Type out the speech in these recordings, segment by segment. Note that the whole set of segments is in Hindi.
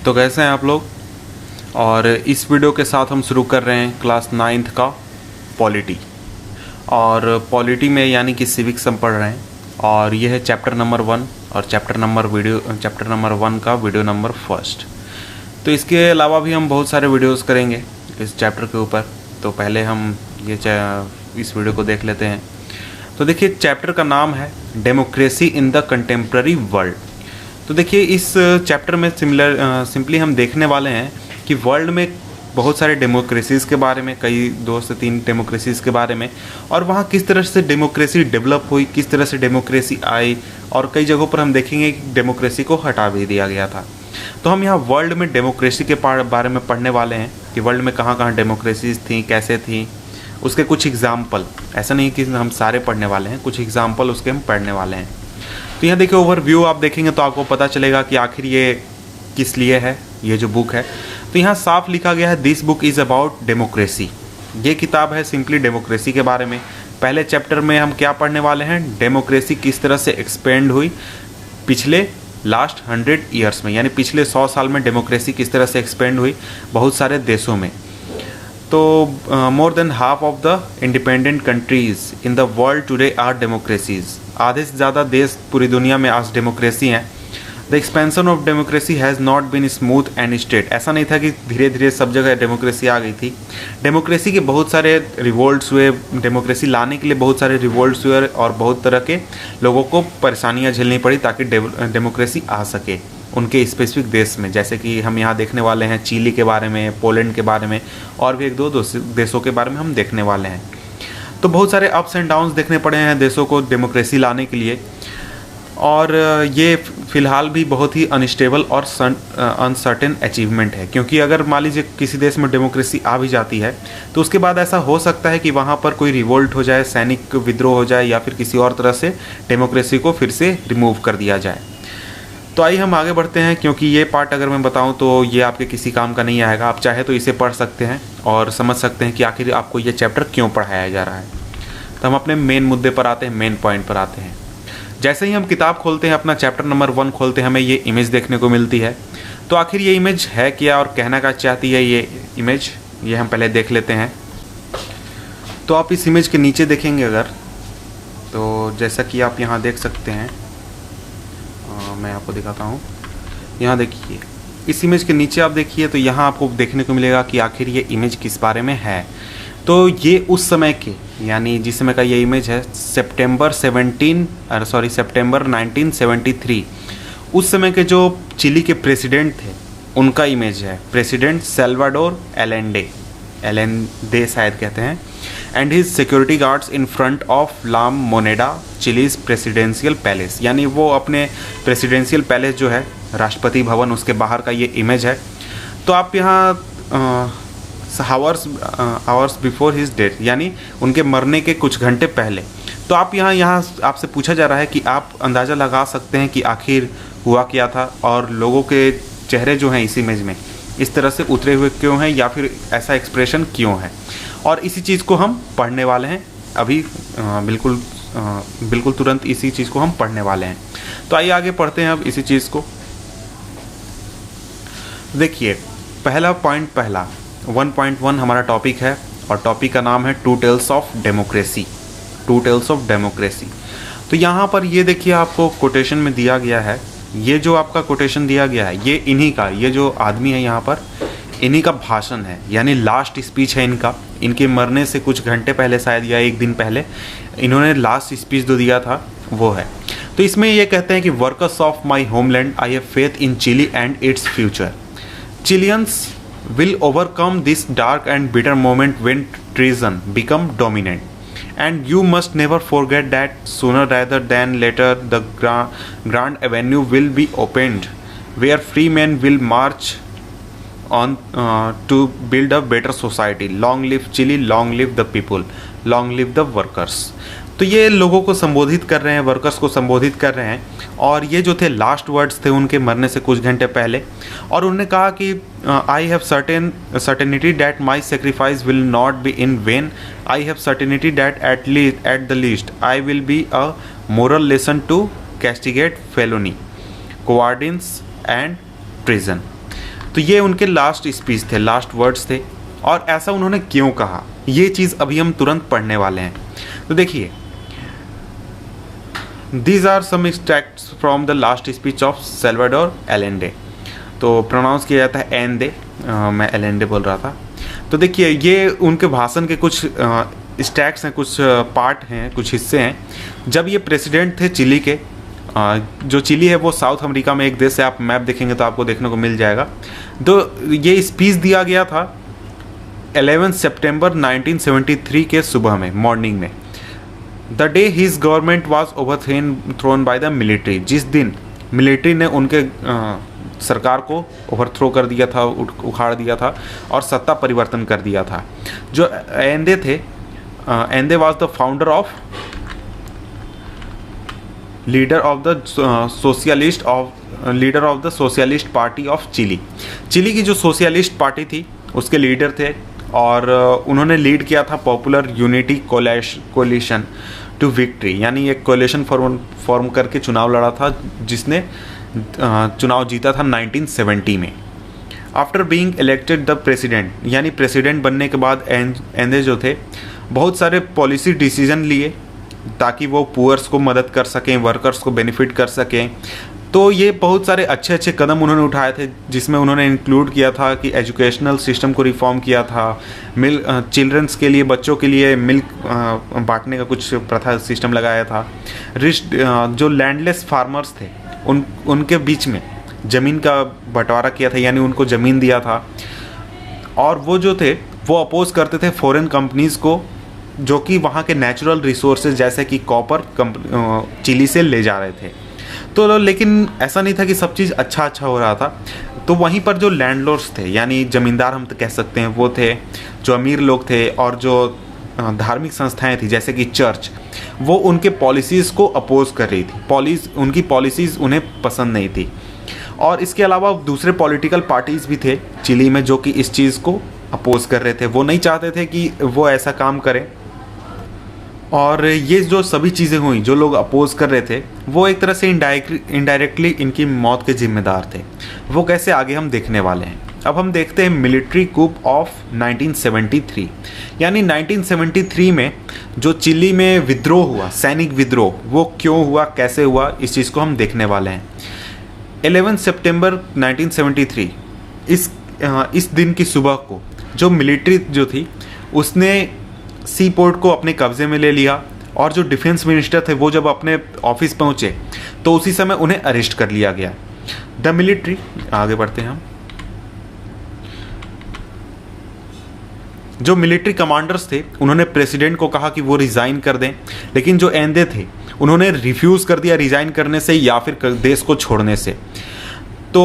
तो कैसे हैं आप लोग। और इस वीडियो के साथ हम शुरू कर रहे हैं क्लास 9th का पॉलिटी। और पॉलिटी में यानी कि सिविक्स हम पढ़ रहे हैं और यह है चैप्टर नंबर 1 और चैप्टर नंबर 1 का वीडियो नंबर 1। तो इसके अलावा भी हम बहुत सारे वीडियोस करेंगे इस चैप्टर के ऊपर। तो पहले हम इस वीडियो को देख लेते हैं। तो देखिए, चैप्टर का नाम है democracy in the contemporary world. तो देखिए, इस चैप्टर में सिंपली हम देखने वाले हैं कि वर्ल्ड में बहुत सारे डेमोक्रेसीज़ के बारे में, कई 2 से 3 डेमोक्रेसीज़ के बारे में, और वहाँ किस तरह से डेमोक्रेसी डेवलप हुई, किस तरह से डेमोक्रेसी आई, और कई जगहों पर हम देखेंगे कि डेमोक्रेसी को हटा भी दिया गया था। तो हम यहाँ वर्ल्ड में डेमोक्रेसी के बारे में पढ़ने वाले हैं कि वर्ल्ड में कहाँ कहाँ डेमोक्रेसीज़ थी, कैसे थी, उसके कुछ एग्जाम्पल। ऐसा नहीं कि हम सारे पढ़ने वाले हैं, कुछ एग्जाम्पल उसके हम पढ़ने वाले हैं। तो यहाँ देखिए, ओवरव्यू आप देखेंगे तो आपको पता चलेगा कि आखिर ये किस लिए है, ये जो बुक है। तो यहाँ साफ लिखा गया है, this book is about democracy. ये किताब है सिंपली डेमोक्रेसी के बारे में। पहले चैप्टर में हम क्या पढ़ने वाले हैं, डेमोक्रेसी किस तरह से एक्सपेंड हुई पिछले लास्ट 100 ईयर्स में, यानी पिछले 100 साल में डेमोक्रेसी किस तरह से एक्सपेंड हुई बहुत सारे देशों में। तो more than half of the independent countries in the world today are democracies. आधे से ज़्यादा देश पूरी दुनिया में आज डेमोक्रेसी हैं। The expansion of democracy has not been smooth and straight. ऐसा नहीं था कि धीरे धीरे सब जगह डेमोक्रेसी आ गई थी। डेमोक्रेसी के बहुत सारे रिवोल्ट्स हुए, डेमोक्रेसी लाने के लिए बहुत सारे रिवोल्ट्स हुए और बहुत तरह के लोगों को परेशानियाँ झेलनी पड़ी ताकि डेमोक्रेसी आ सके उनके स्पेसिफिक देश में। जैसे कि हम यहाँ देखने वाले हैं चिली के बारे में, पोलैंड के बारे में, और भी 1-2 देशों के बारे में हम देखने वाले हैं। तो बहुत सारे अप्स एंड डाउन्स देखने पड़े हैं देशों को डेमोक्रेसी लाने के लिए, और ये फ़िलहाल भी बहुत ही अनस्टेबल और अनसर्टेन अचीवमेंट है। क्योंकि अगर मान लीजिए किसी देश में डेमोक्रेसी आ भी जाती है तो उसके बाद ऐसा हो सकता है कि वहाँ पर कोई रिवोल्ट हो जाए, सैनिक विद्रोह हो जाए, या फिर किसी और तरह से डेमोक्रेसी को फिर से रिमूव कर दिया जाए। तो आइए हम आगे बढ़ते हैं, क्योंकि ये पार्ट अगर मैं बताऊं तो ये आपके किसी काम का नहीं आएगा। आप चाहे तो इसे पढ़ सकते हैं और समझ सकते हैं कि आखिर आपको ये चैप्टर क्यों पढ़ाया जा रहा है। तो हम अपने मेन मुद्दे पर आते हैं, मेन पॉइंट पर आते हैं। जैसे ही हम किताब खोलते हैं, अपना चैप्टर नंबर 1 खोलते हैं, हमें ये इमेज देखने को मिलती है। तो आखिर ये इमेज है क्या और कहना क्या चाहती है ये इमेज, ये हम पहले देख लेते हैं। तो आप इस इमेज के नीचे देखेंगे अगर, तो जैसा कि आप यहाँ देख सकते हैं, मैं आपको दिखाता हूँ। यहाँ देखिए, इस इमेज के नीचे आप देखिए तो यहाँ आपको देखने को मिलेगा कि आखिर ये इमेज किस बारे में है। तो ये उस समय के, यानी जिस समय का ये इमेज है, सितंबर 1973, उस समय के जो चिली के प्रेसिडेंट थे उनका इमेज है। प्रेसिडेंट सैल्वाडोर एलेंडे शायद कहते हैं, and his security guards in front of La Moneda Chile's presidential palace. यानी वो अपने प्रेसिडेंशियल पैलेस जो है, राष्ट्रपति भवन, उसके बाहर का ये इमेज है। तो आप यहाँ आवर्स बिफोर हिज डेथ, यानी उनके मरने के कुछ घंटे पहले। तो आप यहाँ आपसे पूछा जा रहा है कि आप अंदाज़ा लगा सकते हैं कि आखिर हुआ क्या था, और लोगों के चेहरे जो हैं इस इमेज में इस तरह से उतरे हुए क्यों हैं, या फिर ऐसा एक्सप्रेशन क्यों है। और इसी चीज़ को हम पढ़ने वाले हैं अभी, बिल्कुल तुरंत इसी चीज़ को हम पढ़ने वाले हैं। तो आइए आगे पढ़ते हैं अब इसी चीज़ को। देखिए, पहला 1.1 हमारा टॉपिक है, और टॉपिक का नाम है टू टेल्स ऑफ डेमोक्रेसी। तो यहाँ पर ये देखिए, आपको कोटेशन में दिया गया है, ये जो आपका कोटेशन दिया गया है, ये इन्हीं का, ये जो आदमी है यहाँ पर, इन्हीं का भाषण है, यानी लास्ट स्पीच है इनका। इनके मरने से कुछ घंटे पहले शायद, या 1 दिन पहले, इन्होंने लास्ट स्पीच जो दिया था वो है। तो इसमें ये कहते हैं कि workers of my homeland, I have faith in Chile and its future. Chileans will overcome this dark and bitter moment when treason become dominant, and you must never forget that sooner rather than later the grand avenue will be opened where free men will march on to build a better society. Long live Chile, long live the people, long live the workers. तो ये लोगों को संबोधित कर रहे हैं, वर्कर्स को संबोधित कर रहे हैं, और ये जो थे लास्ट वर्ड्स थे उनके मरने से कुछ घंटे पहले। और उन्होंने कहा कि I have certainty that my sacrifice will not be in vain. I have certainty that at the least I will be a moral lesson to castigate felony, cowardice and treason. तो ये उनके लास्ट स्पीच थे, लास्ट वर्ड्स थे। और ऐसा उन्होंने क्यों कहा, ये चीज़ अभी हम तुरंत पढ़ने वाले हैं। तो देखिए, these are some extracts from the last speech of Salvador Allende. तो प्रोनाउंस किया जाता है एंडे, मैं एलेंडे बोल रहा था। तो देखिए, ये उनके भाषण के कुछ स्टैक्स हैं, कुछ पार्ट हैं, कुछ हिस्से हैं। जब ये प्रेसिडेंट थे चिली के, जो चिली है वो साउथ अमेरिका में एक देश है, आप मैप देखेंगे तो आपको देखने को मिल जाएगा। तो ये स्पीच दिया गया था 11 सितंबर 1973 के सुबह में, मॉर्निंग में। The day his government was overthrown by the military, जिस दिन मिलिट्री ने उनके सरकार को ओवरथ्रो कर दिया था, उखाड़ दिया था और सत्ता परिवर्तन कर दिया था। जो एंडे थे, Allende was the founder of leader of the Socialist Party of Chile. Chile की जो सोशलिस्ट पार्टी थी उसके लीडर थे, और उन्होंने लीड किया था popular unity coalition to victory, यानी एक कोलिशन फॉर्म करके चुनाव लड़ा था, जिसने चुनाव जीता था 1970 में। After being elected the president, यानी प्रेसिडेंट बनने के बाद एंडे जो थे बहुत सारे पॉलिसी डिसीजन लिए ताकि वो पुअर्स को मदद कर सकें, वर्कर्स को बेनिफिट कर सकें। तो ये बहुत सारे अच्छे अच्छे कदम उन्होंने उठाए थे, जिसमें उन्होंने इंक्लूड किया था कि एजुकेशनल सिस्टम को रिफॉर्म किया था, चिल्ड्रंस के लिए, बच्चों के लिए मिल्क बांटने का कुछ प्रथा सिस्टम लगाया था। जो लैंडलेस फार्मर्स थे उनके बीच में ज़मीन का बंटवारा किया था, यानी उनको ज़मीन दिया था। और वो जो थे वो अपोज करते थे फॉरेन कंपनीज़ को, जो कि वहाँ के नेचुरल रिसोर्सेज जैसे कि कॉपर चिली से ले जा रहे थे। तो लेकिन ऐसा नहीं था कि सब चीज़ अच्छा हो रहा था। तो वहीं पर जो लैंडलॉर्ड्स थे, यानी ज़मींदार हम तो कह सकते हैं, वो थे जो अमीर लोग थे, और जो धार्मिक संस्थाएं थी जैसे कि चर्च, वो उनके पॉलिसीज़ को अपोज कर रही थी। उनकी पॉलिसीज़ उन्हें पसंद नहीं थी। और इसके अलावा दूसरे पॉलिटिकल पार्टीज़ भी थे चिली में जो कि इस चीज़ को अपोज कर रहे थे। वो नहीं चाहते थे कि वो ऐसा काम करें। और ये जो सभी चीज़ें हुई, जो लोग अपोज कर रहे थे, वो एक तरह से इनडायरेक्टली इनकी मौत के जिम्मेदार थे। वो कैसे, आगे हम देखने वाले हैं। अब हम देखते हैं मिलिट्री कूप ऑफ 1973, यानी 1973 में जो चिली में विद्रोह हुआ, सैनिक विद्रोह, वो क्यों हुआ, कैसे हुआ, इस चीज़ को हम देखने वाले हैं। 11 सितंबर 1973 इस दिन की सुबह को जो मिलिट्री जो थी उसने सी पोर्ट को अपने कब्जे में ले लिया, और जो डिफेंस मिनिस्टर थे वो जब अपने ऑफिस पहुंचे तो उसी समय उन्हें अरेस्ट कर लिया गया। द मिलिट्री, आगे बढ़ते हैं हम। जो मिलिट्री कमांडर्स थे उन्होंने प्रेसिडेंट को कहा कि वो रिज़ाइन कर दें, लेकिन जो एंडे थे उन्होंने रिफ्यूज़ कर दिया रिज़ाइन करने से या फिर देश को छोड़ने से। तो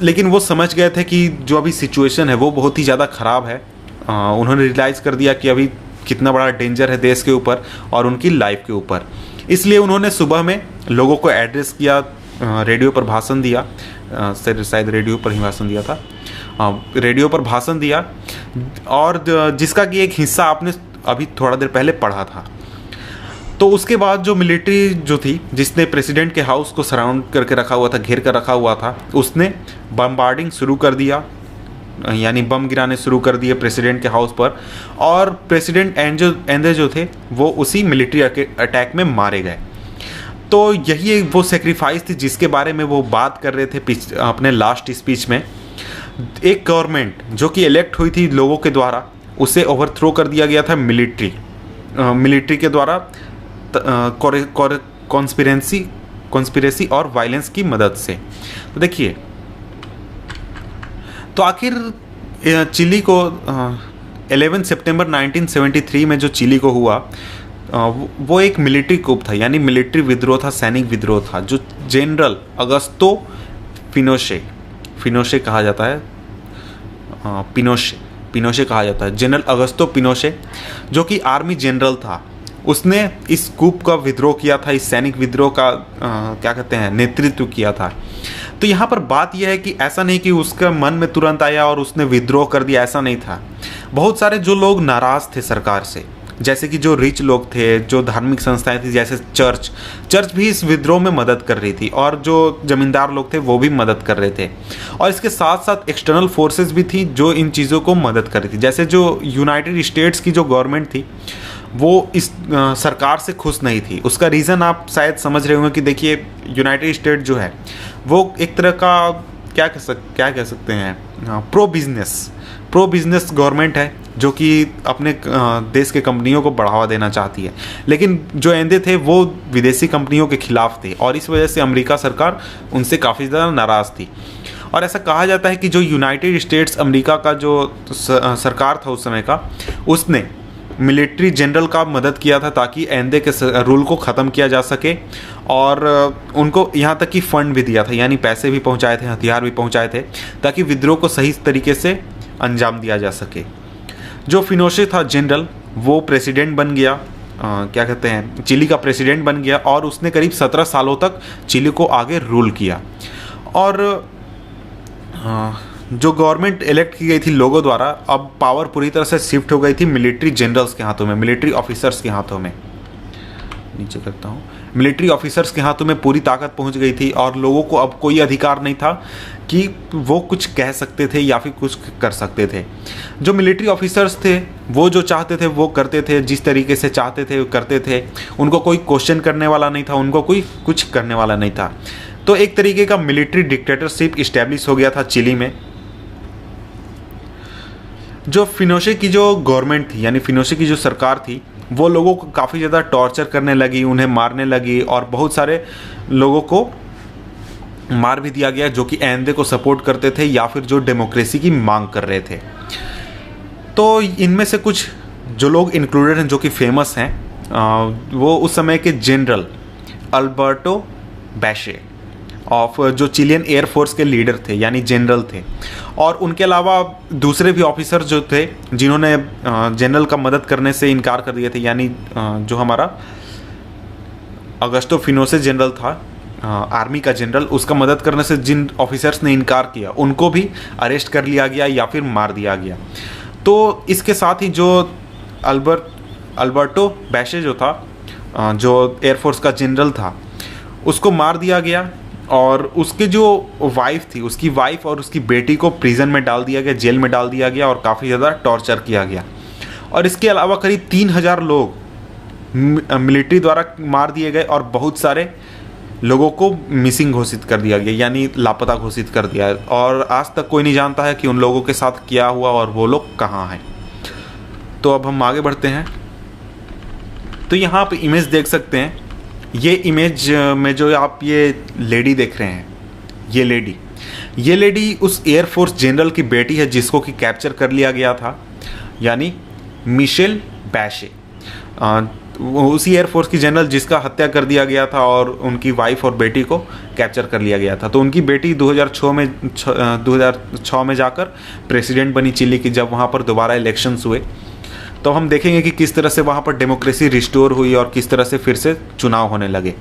लेकिन वो समझ गए थे कि जो अभी सिचुएशन है वो बहुत ही ज़्यादा ख़राब है। उन्होंने रियलाइज़ कर दिया कि अभी कितना बड़ा डेंजर है देश के ऊपर और उनकी लाइफ के ऊपर। इसलिए उन्होंने सुबह में लोगों को एड्रेस किया, रेडियो पर भाषण दिया, शायद रेडियो पर ही भाषण दिया था, रेडियो पर भाषण दिया, और जिसका कि एक हिस्सा आपने अभी थोड़ा देर पहले पढ़ा था। तो उसके बाद जो मिलिट्री जो थी, जिसने प्रेसिडेंट के हाउस को सराउंड करके रखा हुआ था, घेर कर रखा हुआ था, उसने बम्बार्डिंग शुरू कर दिया, यानी बम गिराने शुरू कर दिए प्रेसिडेंट के हाउस पर। और प्रेसिडेंट एंडे जो थे वो उसी मिलिट्री अटैक में मारे गए। तो यही वो सेक्रीफाइस थी जिसके बारे में वो बात कर रहे थे अपने लास्ट स्पीच में। एक गवर्नमेंट जो कि इलेक्ट हुई थी लोगों के द्वारा, उसे ओवरथ्रो कर दिया गया था मिलिट्री के द्वारा, कॉन्स्पिरेसी और वायलेंस की मदद से। तो देखिए, तो आखिर चिली को 11 सितंबर 1973 में जो चिली को हुआ वो एक मिलिट्री कूप था, यानी मिलिट्री विद्रोह था, सैनिक विद्रोह था, जो जनरल अगस्तो पिनोशे कहा जाता है, पिनोशे कहा जाता है, जनरल अगस्तो पिनोशे, जो कि आर्मी जनरल था, उसने इस कूप का विद्रोह किया था, इस सैनिक विद्रोह का क्या कहते हैं, नेतृत्व किया था। तो यहाँ पर बात यह है कि ऐसा नहीं कि उसका मन में तुरंत आया और उसने विद्रोह कर दिया, ऐसा नहीं था। बहुत सारे जो लोग नाराज़ थे सरकार से, जैसे कि जो रिच लोग थे, जो धार्मिक संस्थाएं थी जैसे चर्च भी इस विद्रोह में मदद कर रही थी, और जो जमींदार लोग थे वो भी मदद कर रहे थे। और इसके साथ साथ एक्सटर्नल फोर्सेस भी थी जो इन चीज़ों को मदद कर रही थी। जैसे जो यूनाइटेड स्टेट्स की जो गवर्नमेंट थी वो इस सरकार से खुश नहीं थी। उसका रीज़न आप शायद समझ रहे होंगे कि देखिए इयूनाइटेड स्टेट जो है वो एक तरह का क्या कह सकते हैं, प्रो बिजनेस गवर्नमेंट है जो कि अपने देश के कंपनियों को बढ़ावा देना चाहती है। लेकिन जो एंदे थे वो विदेशी कंपनियों के खिलाफ थे, और इस वजह से अमेरिका सरकार उनसे काफ़ी ज़्यादा नाराज़ थी। और ऐसा कहा जाता है कि जो यूनाइटेड स्टेट्स अमेरिका का जो सरकार था उस समय का, उसने मिलिट्री जनरल का मदद किया था ताकि एंदे के रूल को ख़त्म किया जा सके, और उनको यहाँ तक कि फ़ंड भी दिया था, यानी पैसे भी पहुँचाए थे, हथियार भी पहुँचाए थे, ताकि विद्रोह को सही तरीके से अंजाम दिया जा सके। जो फिनोशे था जनरल, वो प्रेसिडेंट बन गया, क्या कहते हैं, चिली का प्रेसिडेंट बन गया, और उसने करीब 17 सालों तक चिली को आगे रूल किया। और जो गवर्नमेंट इलेक्ट की गई थी लोगों द्वारा, अब पावर पूरी तरह से शिफ्ट हो गई थी मिलिट्री जनरल्स के हाथों में, मिलिट्री ऑफिसर्स के हाथों में। नीचे करता हूँ, मिलिट्री ऑफिसर्स के हाथों में पूरी ताकत पहुंच गई थी, और लोगों को अब कोई अधिकार नहीं था कि वो कुछ कह सकते थे या फिर कुछ कर सकते थे। जो मिलिट्री ऑफिसर्स थे वो जो चाहते थे वो करते थे, जिस तरीके से चाहते थे वो करते थे, उनको कोई क्वेश्चन करने वाला नहीं था, उनको कोई कुछ करने वाला नहीं था। तो एक तरीके का मिलिट्री डिक्टेटरशिप इस्टेब्लिश हो गया था चिली में। जो फिनोशे की जो गवर्नमेंट थी, यानी फिनोशे की जो सरकार थी, वो लोगों को काफ़ी ज़्यादा टॉर्चर करने लगी, उन्हें मारने लगी, और बहुत सारे लोगों को मार भी दिया गया जो कि एंदे को सपोर्ट करते थे या फिर जो डेमोक्रेसी की मांग कर रहे थे। तो इनमें से कुछ जो लोग इंक्लूडेड हैं जो कि फेमस हैं, वो उस समय के जनरल अल्बर्टो बैशे ऑफ, जो चिलियन एयरफोर्स के लीडर थे यानी जनरल थे, और उनके अलावा दूसरे भी ऑफिसर जो थे जिन्होंने जनरल का मदद करने से इनकार कर दिए थे, यानी जो हमारा अगस्टो फिनोसे जनरल था, आर्मी का जनरल, उसका मदद करने से जिन ऑफिसर्स ने इनकार किया उनको भी अरेस्ट कर लिया गया या फिर मार दिया गया। तो इसके साथ ही जो अल्बर्टो बैशे जो था, जो एयरफोर्स का जनरल था, उसको मार दिया गया, और उसके जो वाइफ थी, उसकी वाइफ और उसकी बेटी को प्रिजन में डाल दिया गया, जेल में डाल दिया गया, और काफ़ी ज़्यादा टॉर्चर किया गया। और इसके अलावा करीब 3000 लोग मिलिट्री द्वारा मार दिए गए, और बहुत सारे लोगों को मिसिंग घोषित कर दिया गया, यानी लापता घोषित कर दिया, और आज तक कोई नहीं जानता है कि उन लोगों के साथ क्या हुआ और वो लोग कहाँ हैं। तो अब हम आगे बढ़ते हैं। तो यहाँ आप इमेज देख सकते हैं, ये इमेज में जो आप ये लेडी देख रहे हैं, ये लेडी उस एयरफोर्स जनरल की बेटी है जिसको कि कैप्चर कर लिया गया था, यानी मिशेल बैशे, उसी एयरफोर्स की जनरल जिसका हत्या कर दिया गया था, और उनकी वाइफ और बेटी को कैप्चर कर लिया गया था। तो उनकी बेटी 2006 में जाकर प्रेसिडेंट बनी चिली की, जब वहाँ पर दोबारा इलेक्शंस हुए। तो हम देखेंगे कि किस तरह से वहाँ पर डेमोक्रेसी रिस्टोर हुई और किस तरह से फिर से चुनाव होने लगे।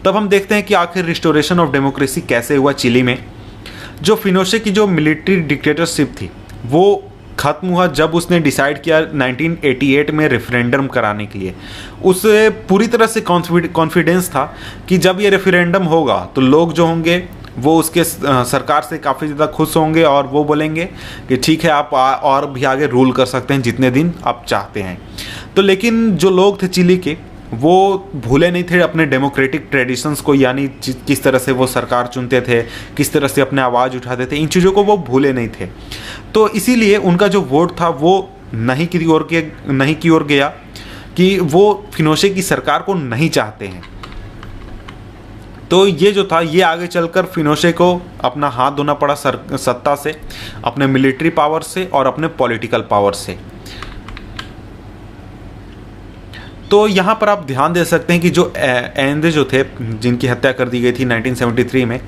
तब हम देखते हैं कि आखिर रिस्टोरेशन ऑफ डेमोक्रेसी कैसे हुआ चिली में। जो फिनोशे की जो मिलिट्री डिक्टेटरशिप थी वो ख़त्म हुआ जब उसने डिसाइड किया 1988 में रेफरेंडम कराने के लिए। उसे पूरी तरह से कॉन्फिडेंस था कि जब ये रेफरेंडम होगा तो लोग जो होंगे वो उसके सरकार से काफ़ी ज़्यादा खुश होंगे, और वो बोलेंगे कि ठीक है आप और भी आगे रूल कर सकते हैं जितने दिन आप चाहते हैं। तो लेकिन जो लोग थे चिली के, वो भूले नहीं थे अपने डेमोक्रेटिक ट्रेडिशंस को, यानी किस तरह से वो सरकार चुनते थे, किस तरह से अपने आवाज़ उठाते थे, इन चीज़ों को वो भूले नहीं थे। तो इसीलिए उनका जो वोट था वो नहीं की ओर गया कि वो फिनोशे की सरकार को नहीं चाहते हैं। तो ये जो था, ये आगे चलकर फिनोशे को अपना हाथ धोना पड़ा सत्ता से, अपने मिलिट्री पावर से और अपने पॉलिटिकल पावर से। तो यहाँ पर आप ध्यान दे सकते हैं कि जो एंदे जो थे जिनकी हत्या कर दी गई थी 1973 में,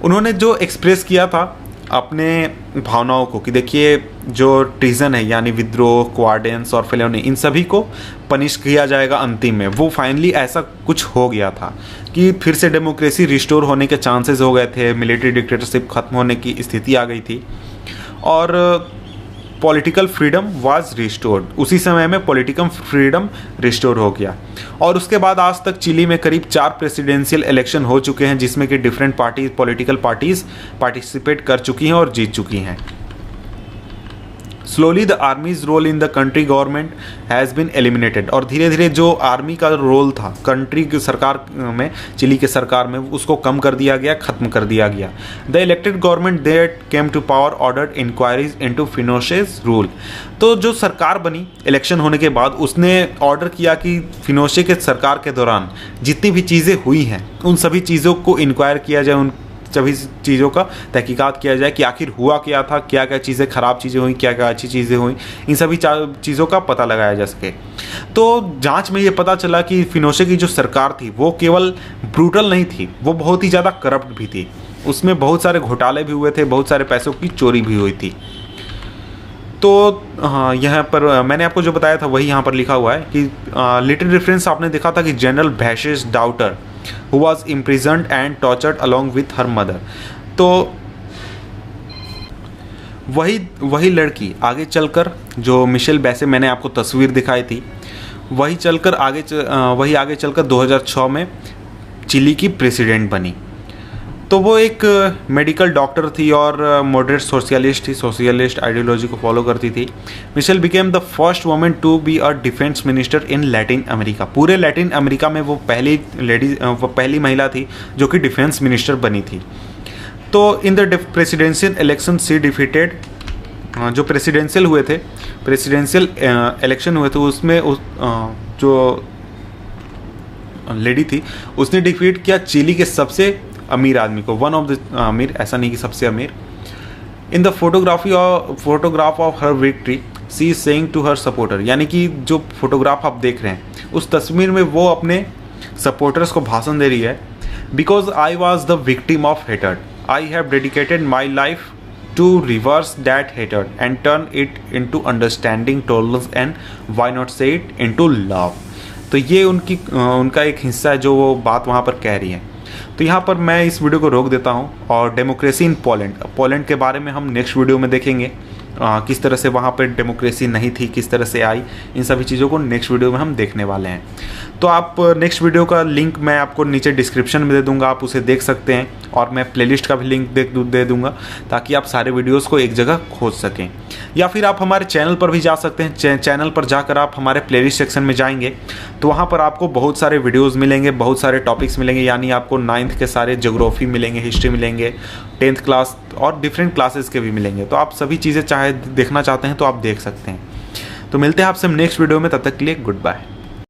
उन्होंने जो एक्सप्रेस किया था अपने भावनाओं को कि देखिए जो ट्रीजन है यानी विद्रोह, क्वार्डेंस और फेलोनी, इन सभी को पनिश किया जाएगा अंतिम में। वो फाइनली ऐसा कुछ हो गया था कि फिर से डेमोक्रेसी रिस्टोर होने के चांसेस हो गए थे, मिलिट्री डिक्टेटरशिप खत्म होने की स्थिति आ गई थी। और पॉलिटिकल फ्रीडम वाज रिस्टोर्ड, उसी समय में पॉलिटिकल फ्रीडम रिस्टोर हो गया। और उसके बाद आज तक चिली में करीब 4 प्रेसिडेंशियल इलेक्शन हो चुके हैं, जिसमें कि different parties, political parties participate कर चुकी हैं और जीत चुकी हैं। Slowly the army's role in the country government has been eliminated, और धीरे धीरे जो आर्मी का रोल था कंट्री की सरकार में, चिली के सरकार में, उसको कम कर दिया गया, ख़त्म कर दिया गया। The elected government that came to power ordered inquiries into Pinochet's rule, तो जो सरकार बनी इलेक्शन होने के बाद, उसने ऑर्डर किया कि फिनोशे के सरकार के दौरान जितनी भी चीज़ें हुई हैं उन सभी चीज़ों को इंक्वायर किया जाए, उन सभी चीज़ों का तहकीकात किया जाए कि आखिर हुआ क्या था, क्या क्या चीज़ें, ख़राब चीज़ें हुई, क्या क्या अच्छी चीज़ें हुई, इन सभी चीज़ों का पता लगाया जा सके। तो जांच में ये पता चला कि फिनोशे की जो सरकार थी वो केवल ब्रूटल नहीं थी, वो बहुत ही ज़्यादा करप्ट भी थी। उसमें बहुत सारे घोटाले भी हुए थे, बहुत सारे पैसों की चोरी भी हुई थी। तो हाँ, यहाँ पर मैंने आपको जो बताया था वही यहाँ पर लिखा हुआ है कि लिटिल रेफरेंस आपने देखा था कि जनरल भैशेस daughter who was imprisoned and tortured along with her mother, तो वही लड़की आगे चलकर, जो मिशेल बैसे मैंने आपको तस्वीर दिखाई थी, वही आगे चलकर 2006 में चिली की प्रेसिडेंट बनी। तो वो एक मेडिकल डॉक्टर थी और मॉडरेट सोशलिस्ट थी, सोशलिस्ट आइडियोलॉजी को फॉलो करती थी। Michelle became the first woman to be a defence minister in Latin America, पूरे लैटिन अमेरिका में वो पहली महिला थी जो कि डिफेंस मिनिस्टर बनी थी। तो in the presidential election she defeated, जो प्रेसिडेंशियल इलेक्शन हुए थे उसमें जो लेडी थी उसने डिफीट किया चिली के सबसे अमीर आदमी को, वन ऑफ द अमीर, ऐसा नहीं कि सबसे अमीर। In the photograph of her victory she is saying to her supporter, यानी कि जो फोटोग्राफ आप देख रहे हैं उस तस्वीर में वो अपने सपोर्टर्स को भाषण दे रही है। Because I was the victim of hatred, I have dedicated my life to reverse that hatred and turn it into understanding, tolerance and why not say it into love. तो ये उनका एक हिस्सा है जो वो बात वहाँ पर कह रही है। तो यहाँ पर मैं इस वीडियो को रोक देता हूँ और डेमोक्रेसी इन पोलैंड के बारे में हम नेक्स्ट वीडियो में देखेंगे। किस तरह से वहाँ पर डेमोक्रेसी नहीं थी, किस तरह से आई, इन सभी चीज़ों को नेक्स्ट वीडियो में हम देखने वाले हैं। तो आप नेक्स्ट वीडियो का लिंक मैं आपको नीचे डिस्क्रिप्शन में दे दूंगा, आप उसे देख सकते हैं, और मैं प्लेलिस्ट का भी लिंक दे दूंगा ताकि आप सारे वीडियोस को एक जगह खोज सकें। या फिर आप हमारे चैनल पर भी जा सकते हैं, चैनल पर जाकर आप हमारे प्लेलिस्ट सेक्शन में जाएंगे तो वहाँ पर आपको बहुत सारे वीडियोज़ मिलेंगे, बहुत सारे टॉपिक्स मिलेंगे, यानी आपको 9th के सारे ज्योग्राफी मिलेंगे, हिस्ट्री मिलेंगे, 10th क्लास और डिफरेंट क्लासेस के भी मिलेंगे। तो आप सभी चीज़ें चाहे देखना चाहते हैं तो आप देख सकते हैं। तो मिलते हैं आपसे नेक्स्ट वीडियो में, तब तक के लिए गुड बाय।